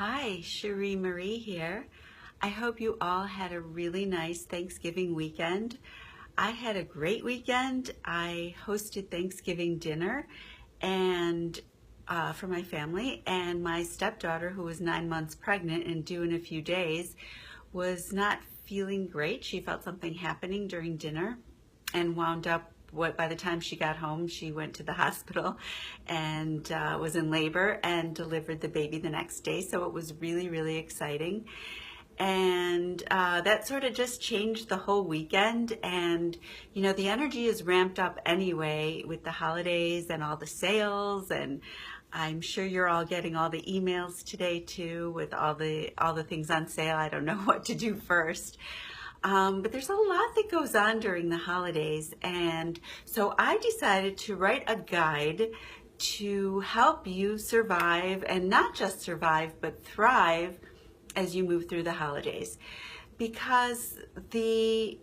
Hi, Cherie Marie here. I hope you all had a really nice Thanksgiving weekend. I had a great weekend. I hosted Thanksgiving dinner and for my family, and my stepdaughter, who was 9 months pregnant and due in a few days, was not feeling great. She felt something happening during dinner and wound up by the time she got home, she went to the hospital and was in labor and delivered the baby the next day. So it was really, really exciting. And that sort of just changed the whole weekend. And, you know, the energy is ramped up anyway with the holidays and all the sales. And I'm sure you're all getting all the emails today too with all the things on sale. I don't know what to do first. But there's a lot that goes on during the holidays, and so I decided to write a guide to help you survive, and not just survive, but thrive as you move through the holidays. Because the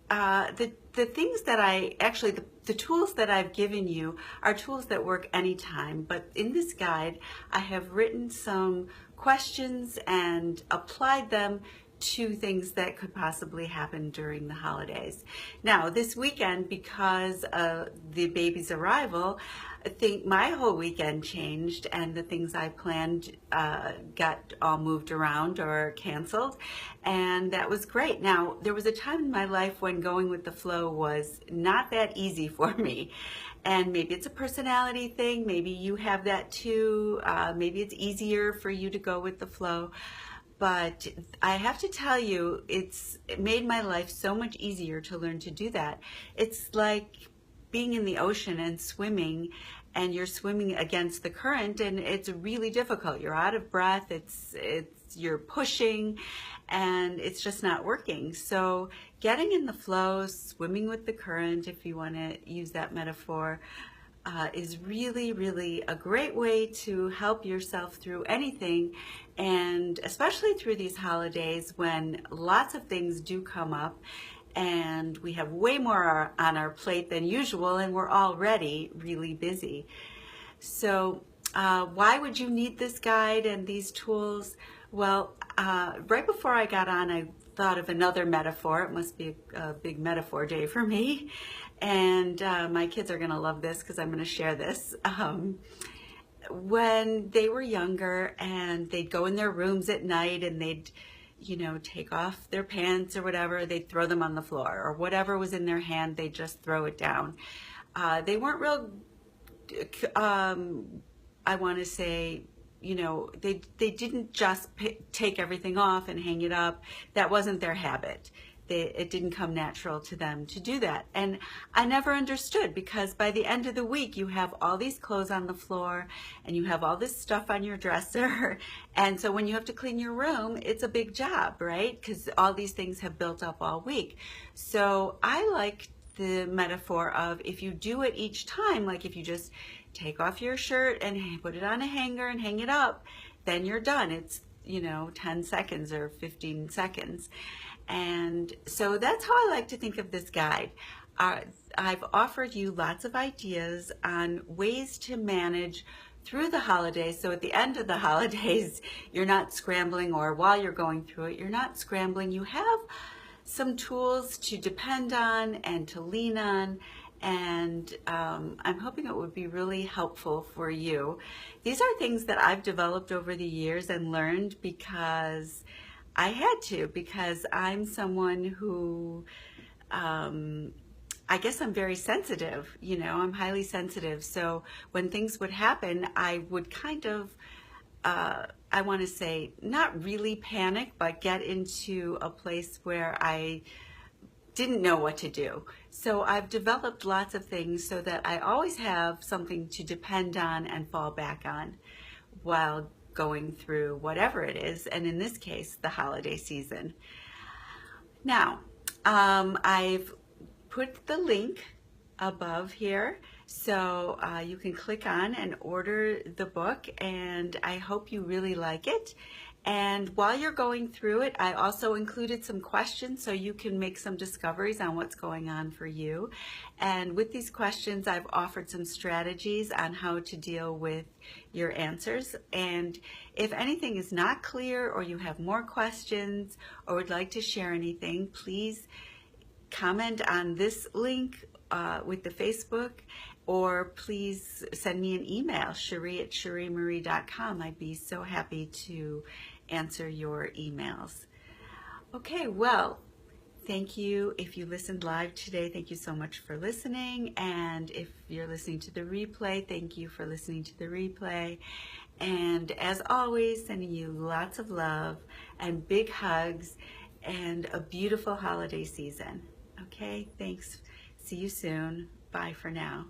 things that the tools that I've given you are tools that work anytime, but in this guide I have written some questions and applied them to things that could possibly happen during the holidays. Now, this weekend, because of the baby's arrival, I think my whole weekend changed, and the things I planned got all moved around or canceled, and that was great. Now, there was a time in my life when going with the flow was not that easy for me, and maybe it's a personality thing, maybe you have that too, maybe it's easier for you to go with the flow. But I have to tell you, it made my life so much easier to learn to do that. It's like being in the ocean and swimming, and you're swimming against the current, and it's really difficult. You're out of breath, you're pushing, and it's just not working. So getting in the flow, swimming with the current, if you want to use that metaphor, is really, really a great way to help yourself through anything, and especially through these holidays when lots of things do come up and we have way more on our plate than usual, and we're already really busy. So why would you need this guide and these tools? Well, right before I got on, I thought of another metaphor. It must be a big metaphor day for me. And my kids are going to love this because I'm going to share this. When they were younger and they'd go in their rooms at night and they'd, you know, take off their pants or whatever, they'd throw them on the floor, or whatever was in their hand, they'd just throw it down. They weren't real, I want to say, you know, they didn't just take everything off and hang it up. That wasn't their habit. It didn't come natural to them to do that. And I never understood, because by the end of the week, you have all these clothes on the floor and you have all this stuff on your dresser. And so when you have to clean your room, it's a big job, right? Because all these things have built up all week. So I like the metaphor of, if you do it each time, like if you just take off your shirt and put it on a hanger and hang it up, then you're done. It's, you know, 10 seconds or 15 seconds. And so that's how I like to think of this guide. I've offered you lots of ideas on ways to manage through the holidays. So at the end of the holidays, you're not scrambling, or while you're going through it, you're not scrambling. You have some tools to depend on and to lean on. And I'm hoping it would be really helpful for you. These are things that I've developed over the years and learned because I had to, because I'm someone who, I guess I'm very sensitive, you know, I'm highly sensitive. So when things would happen, I would kind of, I want to say, not really panic, but get into a place where I didn't know what to do. So I've developed lots of things so that I always have something to depend on and fall back on while going through whatever it is, and in this case, the holiday season. Now, I've put the link above here, so you can click on and order the book, and I hope you really like it. And while you're going through it, I also included some questions so you can make some discoveries on what's going on for you. And with these questions, I've offered some strategies on how to deal with your answers. And if anything is not clear, or you have more questions, or would like to share anything, please comment on this link with the Facebook, or please send me an email, Cherie@CherieMarie.com. I'd be so happy to answer your emails. Okay, well, thank you. If you listened live today, thank you so much for listening. And if you're listening to the replay, thank you for listening to the replay. And as always, sending you lots of love and big hugs and a beautiful holiday season. Okay, thanks. See you soon. Bye for now.